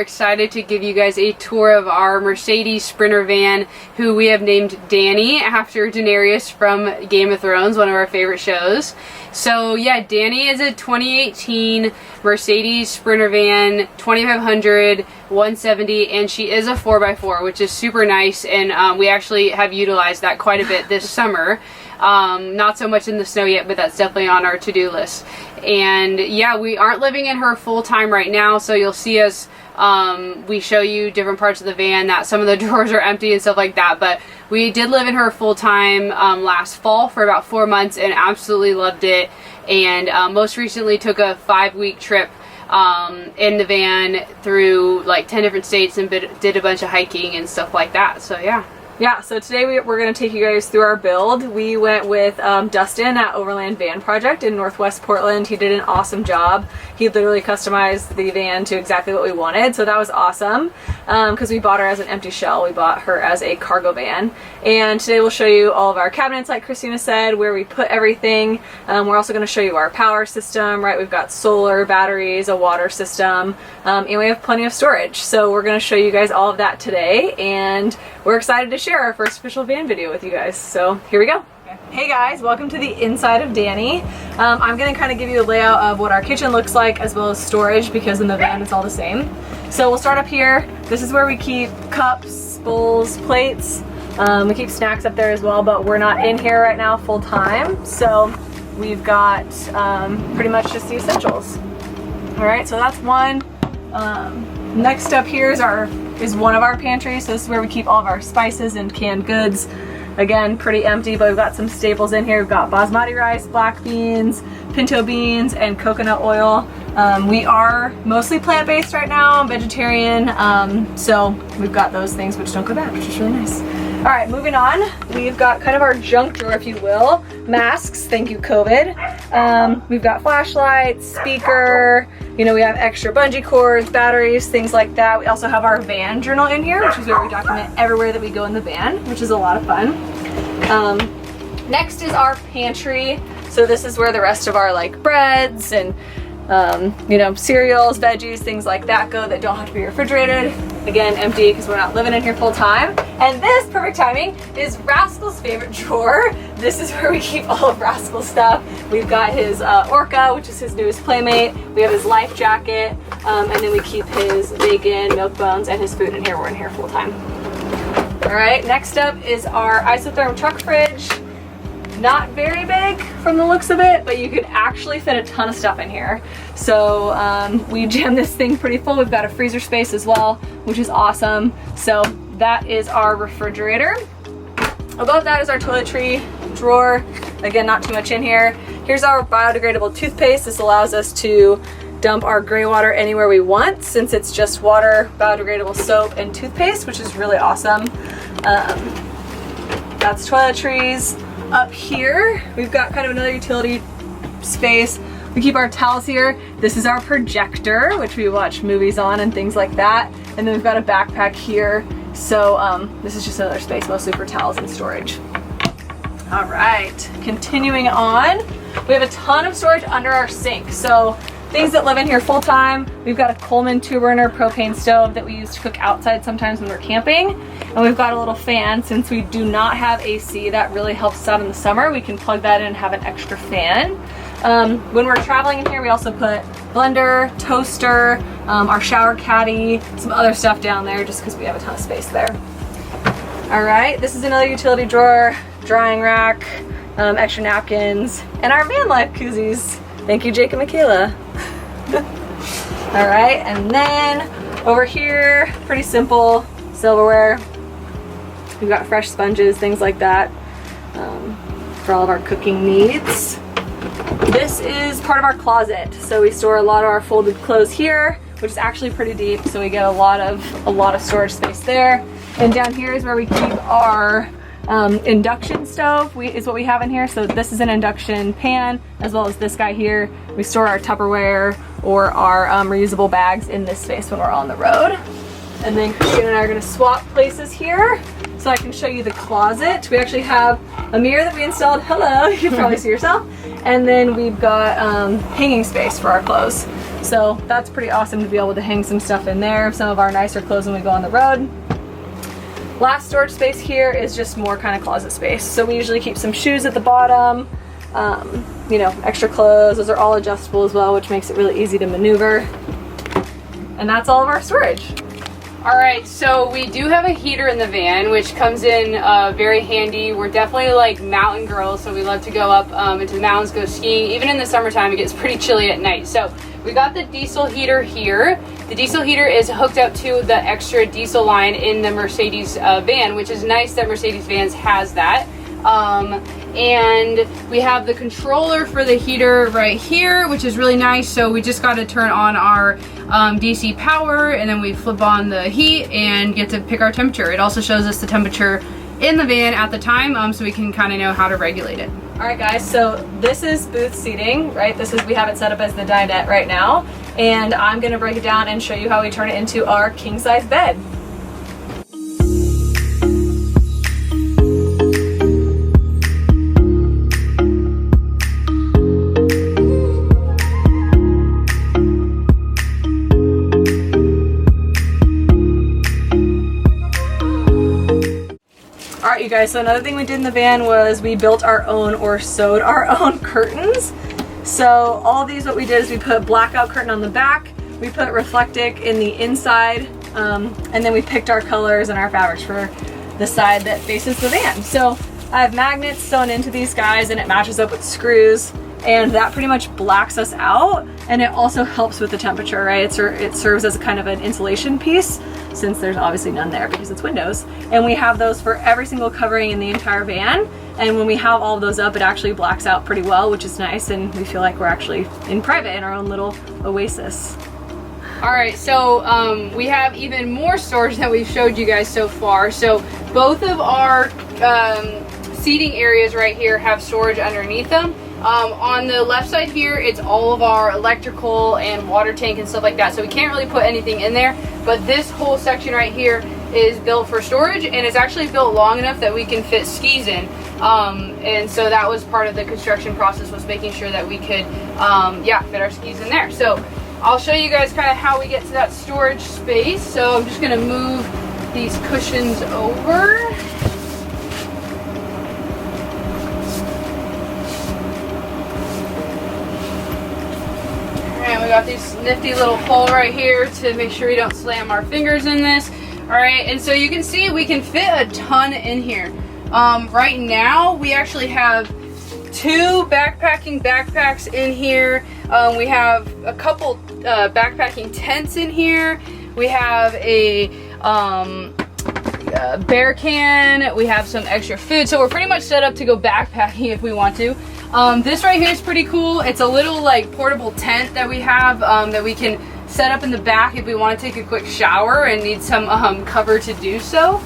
excited to give you guys a tour of our Mercedes Sprinter van, who we have named Dany after Daenerys from Game of Thrones, one of our favorite shows. So yeah, Dany is a 2018 Mercedes Sprinter van, 2500, 170, and she is a 4x4, which is super nice, and we actually have utilized that quite a bit this summer. Not so much in the snow yet, but that's definitely on our to-do list. And yeah, we aren't living in her full-time right now, so you'll see us, we show you different parts of the van that some of the drawers are empty and stuff like that, but we did live in her full-time last fall for about 4 months and absolutely loved it. And most recently took a 5-week trip in the van through like 10 different states and did a bunch of hiking and stuff like that. So yeah. Yeah, so today we're going to take you guys through our build. We went with Dustin at Overland Van Project in Northwest Portland. He did an awesome job. He literally customized the van to exactly what we wanted, so that was awesome. Because we bought her as an empty shell. We bought her as a cargo van. And today we'll show you all of our cabinets, like Kristina said, where we put everything. We're also going to show you our power system, right? We've got solar, batteries, a water system, and we have plenty of storage. So we're going to show you guys all of that today, and we're excited to share our first official van video with you guys. So here we go. Hey guys, welcome to the inside of Dany. I'm going to kind of give you a layout of what our kitchen looks like as well as storage, because in the van it's all the same. So we'll start up here. This is where we keep cups, bowls, plates. We keep snacks up there as well, but we're not in here right now full time. So we've got pretty much just the essentials. All right, so that's one. Next up here is one of our pantries. So this is where we keep all of our spices and canned goods. Again, pretty empty, but we've got some staples in here. We've got basmati rice, black beans, pinto beans, and coconut oil. We are mostly plant-based right now, vegetarian, so we've got those things which don't go bad, which is really nice. All right, moving on. We've got kind of our junk drawer, if you will. Masks, thank you COVID. We've got flashlights, speaker, you know, we have extra bungee cords, batteries, things like that. We also have our van journal in here, which is where we document everywhere that we go in the van, which is a lot of fun. Next is our pantry. So this is where the rest of our like breads and you know, cereals, veggies, things like that go that don't have to be refrigerated. Again, empty because we're not living in here full time. And this, perfect timing, is Rascal's favorite drawer. This is where we keep all of Rascal's stuff. We've got his Orca, which is his newest playmate. We have his life jacket, and then we keep his bacon, milk bones, and his food in here. We're in here full time. All right, next up is our isotherm truck fridge. Not very big from the looks of it, but you could actually fit a ton of stuff in here. So we jammed this thing pretty full. We've got a freezer space as well, which is awesome. So that is our refrigerator. Above that is our toiletry drawer. Again, not too much in here. Here's our biodegradable toothpaste. This allows us to dump our gray water anywhere we want, since it's just water, biodegradable soap, and toothpaste, which is really awesome. That's toiletries. Up here, we've got kind of another utility space. We keep our towels here. This is our projector, which we watch movies on and things like that. And then we've got a backpack here. So this is just another space, mostly for towels and storage. All right, continuing on. We have a ton of storage under our sink. So things that live in here full time, we've got a Coleman 2-burner propane stove that we use to cook outside sometimes when we're camping. And we've got a little fan. Since we do not have AC, that really helps us out in the summer. We can plug that in and have an extra fan. When we're traveling in here, we also put blender, toaster, our shower caddy, some other stuff down there just because we have a ton of space there. All right, this is another utility drawer, drying rack, extra napkins, and our Vanlife koozies. Thank you, Jake and Michaela. All right, and then over here, pretty simple silverware. We've got fresh sponges, things like that, for all of our cooking needs. This is part of our closet. So we store a lot of our folded clothes here, which is actually pretty deep, so we get a lot of storage space there. And down here is where we keep our induction stove is what we have in here. So this is an induction pan, as well as this guy here. We store our Tupperware or our reusable bags in this space when we're on the road. And then Kristina and I are gonna swap places here so I can show you the closet. We actually have a mirror that we installed. Hello, you can probably see yourself. And then we've got hanging space for our clothes. So that's pretty awesome to be able to hang some stuff in there, some of our nicer clothes when we go on the road. Last storage space here is just more kind of closet space. So we usually keep some shoes at the bottom, you know, extra clothes. Those are all adjustable as well, which makes it really easy to maneuver. And that's all of our storage. All right, so we do have a heater in the van, which comes in very handy. We're definitely like mountain girls, so we love to go up into the mountains, go skiing. Even in the summertime, it gets pretty chilly at night. So we got the diesel heater here. The diesel heater is hooked up to the extra diesel line in the Mercedes van, which is nice that Mercedes vans has that. And we have the controller for the heater right here, which is really nice. So we just got to turn on our DC power, and then we flip on the heat and get to pick our temperature. It also shows us the temperature in the van at the time, so we can kind of know how to regulate it. All right, guys, so this is booth seating, right? We have it set up as the dinette right now, and I'm gonna break it down and show you how we turn it into our king size bed. Alright, you guys, so another thing we did in the van was we built our own or sewed our own curtains. So all these, what we did is we put blackout curtain on the back, we put Reflectic in the inside, and then we picked our colors and our fabrics for the side that faces the van. So I have magnets sewn into these guys, and it matches up with screws, and that pretty much blacks us out, and it also helps with the temperature, right? It serves as a kind of an insulation piece, since there's obviously none there because it's windows. And we have those for every single covering in the entire van, and when we have all of those up, it actually blacks out pretty well, which is nice, and we feel like we're actually in private in our own little oasis. All right, so we have even more storage that we've showed you guys so far. So both of our seating areas right here have storage underneath them. On the left side here, it's all of our electrical and water tank and stuff like that, so we can't really put anything in there, but this whole section right here is built for storage, and it's actually built long enough that we can fit skis in, and so that was part of the construction process, was making sure that we could yeah, fit our skis in there. So I'll show you guys kind of how we get to that storage space. So I'm just going to move these cushions over. And we got this nifty little hole right here to make sure we don't slam our fingers in this. Alright, and so you can see we can fit a ton in here. Right now we actually have 2 backpacks in here. We have a couple backpacking tents in here. We have a bear can. We have some extra food. So we're pretty much set up to go backpacking if we want to. This right here is pretty cool. It's a little like portable tent that we have that we can set up in the back if we want to take a quick shower and need some cover to do so.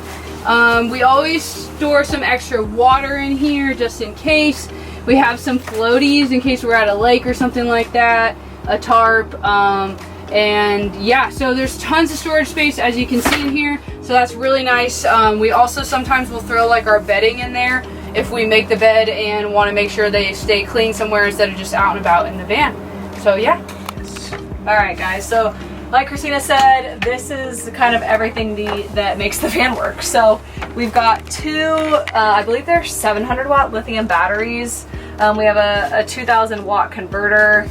We always store some extra water in here just in case. We have some floaties in case we're at a lake or something like that, a tarp, and yeah, so there's tons of storage space as you can see in here, so that's really nice. We also sometimes will throw like our bedding in there if we make the bed and want to make sure they stay clean somewhere instead of just out and about in the van. So yeah. Alright guys, so like Kristina said, this is kind of everything that makes the van work. So we've got 2, I believe they're 700 watt lithium batteries. We have a 2000 watt converter.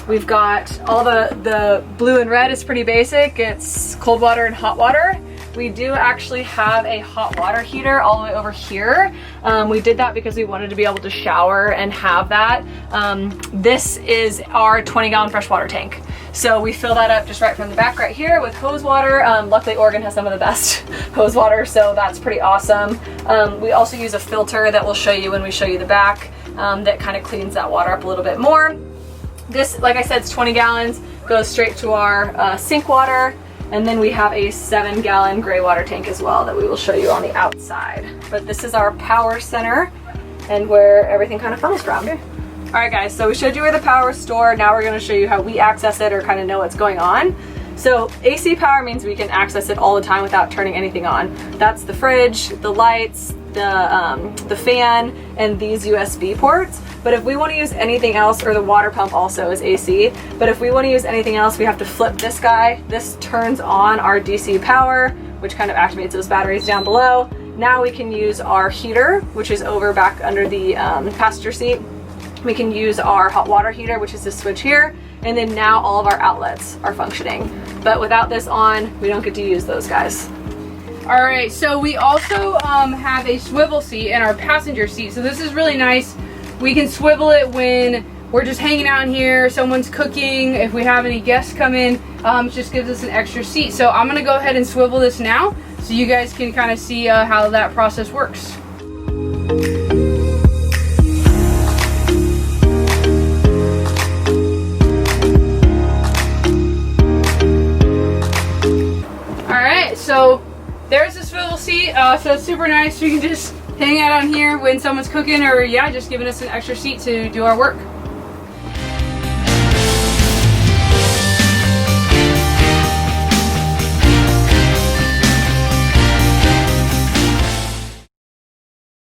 We've got all the blue and red is pretty basic. It's cold water and hot water. We do actually have a hot water heater all the way over here. We did that because we wanted to be able to shower and have that. This is our 20-gallon freshwater tank. So we fill that up just right from the back right here with hose water. Luckily Oregon has some of the best hose water, so that's pretty awesome. We also use a filter that we'll show you when we show you the back that kind of cleans that water up a little bit more. This, like I said, it's 20 gallons, goes straight to our sink water. And then we have a 7-gallon gray water tank as well that we will show you on the outside. But this is our power center and where everything kind of funnels from. Okay. Alright guys, so we showed you where the power is stored. Now we're going to show you how we access it or kind of know what's going on. So AC power means we can access it all the time without turning anything on. That's the fridge, the lights, the fan and these USB ports. But if we want to use anything else, or the water pump also is AC, but if we want to use anything else, we have to flip this guy. This turns on our DC power, which kind of activates those batteries down below. Now we can use our heater, which is over back under the passenger seat. We can use our hot water heater, which is this switch here, and then now all of our outlets are functioning. But without this on, we don't get to use those guys. All right, so we also have a swivel seat in our passenger seat. So this is really nice. We can swivel it when we're just hanging out in here, someone's cooking, if we have any guests come in, it just gives us an extra seat. So I'm gonna go ahead and swivel this now so you guys can kind of see how that process works. Alright, so there's the swivel seat, so it's super nice. You can just hang out on here when someone's cooking, or yeah, just giving us an extra seat to do our work.